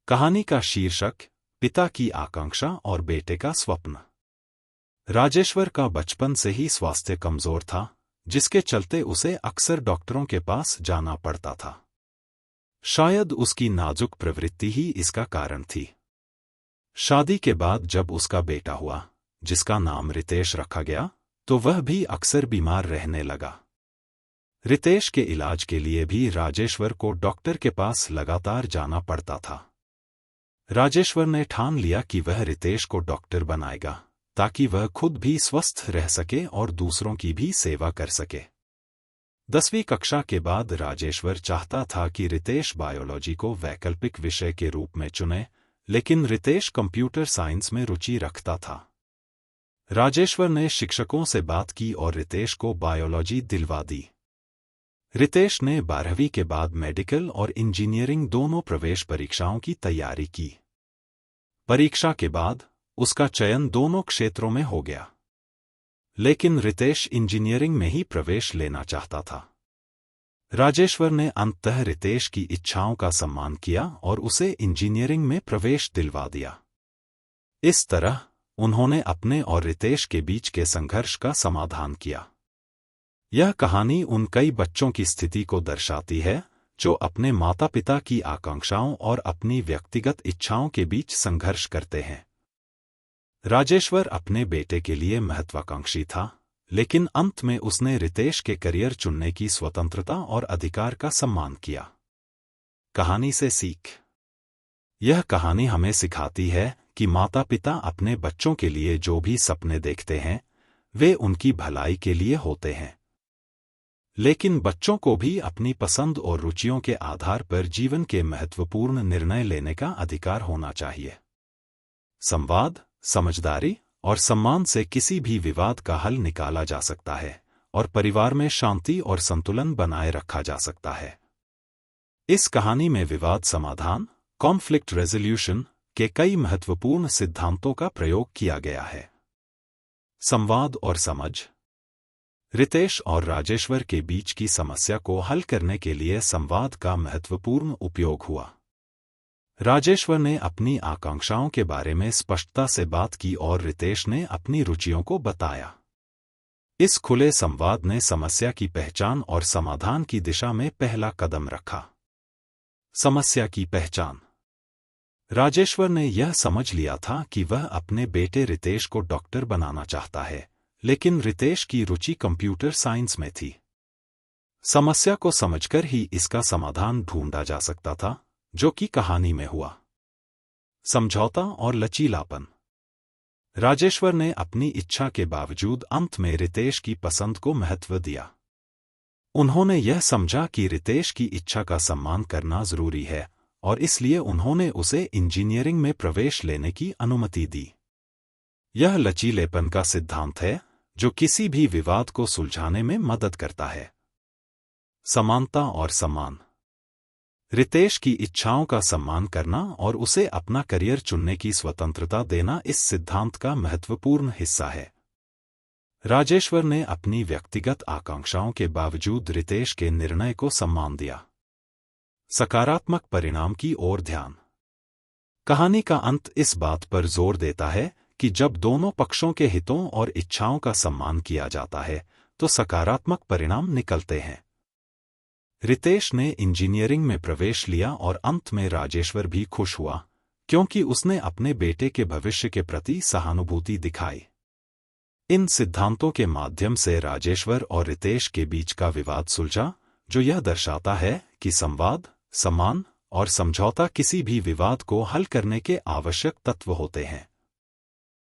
कहानी का शीर्षक पिता की आकांक्षा और बेटे का स्वप्न। राजेश्वर का बचपन से ही स्वास्थ्य कमजोर था, जिसके चलते उसे अक्सर डॉक्टरों के पास जाना पड़ता था। शायद उसकी नाजुक प्रवृत्ति ही इसका कारण थी। शादी के बाद जब उसका बेटा हुआ, जिसका नाम रितेश रखा गया, तो वह भी अक्सर बीमार रहने लगा। रितेश के इलाज के लिए भी राजेश्वर को डॉक्टर के पास लगातार जाना पड़ता था। राजेश्वर ने ठान लिया कि वह रितेश को डॉक्टर बनाएगा, ताकि वह खुद भी स्वस्थ रह सके और दूसरों की भी सेवा कर सके। 10वीं कक्षा के बाद राजेश्वर चाहता था कि रितेश बायोलॉजी को वैकल्पिक विषय के रूप में चुने, लेकिन रितेश कंप्यूटर साइंस में रुचि रखता था। राजेश्वर ने शिक्षकों से बात की और रितेश को बायोलॉजी दिलवा दी। रितेश ने 12वीं के बाद मेडिकल और इंजीनियरिंग दोनों प्रवेश परीक्षाओं की तैयारी की। परीक्षा के बाद उसका चयन दोनों क्षेत्रों में हो गया, लेकिन रितेश इंजीनियरिंग में ही प्रवेश लेना चाहता था। राजेश्वर ने अंततः रितेश की इच्छाओं का सम्मान किया और उसे इंजीनियरिंग में प्रवेश दिलवा दिया। इस तरह उन्होंने अपने और रितेश के बीच के संघर्ष का समाधान किया। यह कहानी उन कई बच्चों की स्थिति को दर्शाती है जो अपने माता पिता की आकांक्षाओं और अपनी व्यक्तिगत इच्छाओं के बीच संघर्ष करते हैं। राजेश्वर अपने बेटे के लिए महत्वाकांक्षी था, लेकिन अंत में उसने रितेश के करियर चुनने की स्वतंत्रता और अधिकार का सम्मान किया। कहानी से सीख। यह कहानी हमें सिखाती है कि माता पिता अपने बच्चों के लिए जो भी सपने देखते हैं, वे उनकी भलाई के लिए होते हैं। लेकिन बच्चों को भी अपनी पसंद और रुचियों के आधार पर जीवन के महत्वपूर्ण निर्णय लेने का अधिकार होना चाहिए। संवाद, समझदारी और सम्मान से किसी भी विवाद का हल निकाला जा सकता है और परिवार में शांति और संतुलन बनाए रखा जा सकता है। इस कहानी में विवाद समाधान, कॉन्फ्लिक्ट रेजोल्यूशन के कई महत्वपूर्ण सिद्धांतों का प्रयोग किया गया है। संवाद और समझ। रितेश और राजेश्वर के बीच की समस्या को हल करने के लिए संवाद का महत्वपूर्ण उपयोग हुआ। राजेश्वर ने अपनी आकांक्षाओं के बारे में स्पष्टता से बात की और रितेश ने अपनी रुचियों को बताया। इस खुले संवाद ने समस्या की पहचान और समाधान की दिशा में पहला कदम रखा। समस्या की पहचान। राजेश्वर ने यह समझ लिया था कि वह अपने बेटे रितेश को डॉक्टर बनाना चाहता है, लेकिन रितेश की रुचि कंप्यूटर साइंस में थी। समस्या को समझकर ही इसका समाधान ढूंढा जा सकता था, जो कि कहानी में हुआ। समझौता और लचीलापन। राजेश्वर ने अपनी इच्छा के बावजूद अंत में रितेश की पसंद को महत्व दिया। उन्होंने यह समझा कि रितेश की इच्छा का सम्मान करना जरूरी है और इसलिए उन्होंने उसे इंजीनियरिंग में प्रवेश लेने की अनुमति दी। यह लचीलेपन का सिद्धांत है जो किसी भी विवाद को सुलझाने में मदद करता है। समानता और सम्मान। रितेश की इच्छाओं का सम्मान करना और उसे अपना करियर चुनने की स्वतंत्रता देना इस सिद्धांत का महत्वपूर्ण हिस्सा है। राजेश्वर ने अपनी व्यक्तिगत आकांक्षाओं के बावजूद रितेश के निर्णय को सम्मान दिया। सकारात्मक परिणाम की ओर ध्यान। कहानी का अंत इस बात पर जोर देता है कि जब दोनों पक्षों के हितों और इच्छाओं का सम्मान किया जाता है, तो सकारात्मक परिणाम निकलते हैं। रितेश ने इंजीनियरिंग में प्रवेश लिया और अंत में राजेश्वर भी खुश हुआ, क्योंकि उसने अपने बेटे के भविष्य के प्रति सहानुभूति दिखाई। इन सिद्धांतों के माध्यम से राजेश्वर और रितेश के बीच का विवाद सुलझा, जो यह दर्शाता है कि संवाद, सम्मान और समझौता किसी भी विवाद को हल करने के आवश्यक तत्व होते हैं।